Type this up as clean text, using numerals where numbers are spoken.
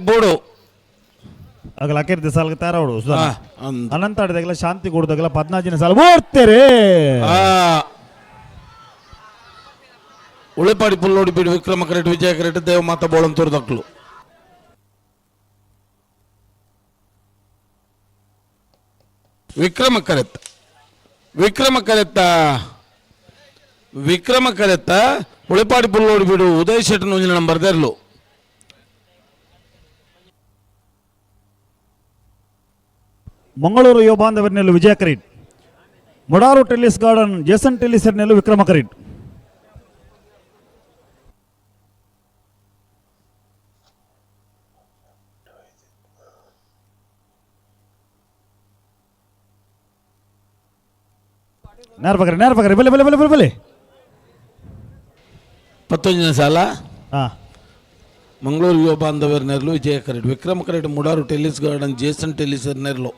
ಬೋಡು ಆಗಲ ಅಕೆರ್ದೆ ಸಾಲ್ಗೆ ತಾರಾವಡು ಅಂದ್. ಅನಂತ ಆಡಿದಾಗಲ ಶಾಂತಿ ಕೊಡದಾಗಲ 14ನೇ ಸಾಲ ಓಡ್ತೇರೆ ಉಳಿಪಾಡಿ ಪುಲ್ಲೋಡಿ ಬಿಡು ವಿಕ್ರಮ ಕರೆಟ್ ವಿಜಯ ಕರೆಟ್ ದೇವಮಾತ ಬೋಳಂತೂರು ದಕ್ಕಲು ವಿಕ್ರಮ ಕರೆತ್ತ ಉಳಿಪಾಡಿ ಪುಲ್ಲೋಡಿ ಬಿಡು ಉದಯ್ ಶೆಟ್ಟಿ ನುಂಜಿನ ನಂಬರ್ ದೇರ್ಲು ಮಂಗಳೂರು ಯುವ ಬಾಂಧವರಿನಲ್ಲೂ ವಿಜಯ ಕರೀಟ್, ಮೊಡಾರು ಟೆನ್ನಿಸ್ ಗಾರ್ಡನ್ ಜೇಸನ್ ಟೆನ್ನಿಸರ್ನಲ್ಲೂ ವಿಕ್ರಮ ಕರೀಟ್. ನೇರ್ಪಕರೆ ಬಲೆ ಬಲೆ ಬಲೆ ಬಲೆ ಬಲೆ 11ನೇ ಸಾಲ ಹಾಂ ಮಂಗಳೂರು ಯುವ ಬಾಂಧವರ ನೆರಳು ವಿಜಯ ಕರೆಟ್ ವಿಕ್ರಮ ಕರೆಟ್ ಮುಡಾರು ಟೆನ್ನಿಸ್ ಗಾರ್ಡನ್ ಜೇಸನ್ ಟೆನ್ನಿಸರ್ ನೆರಳು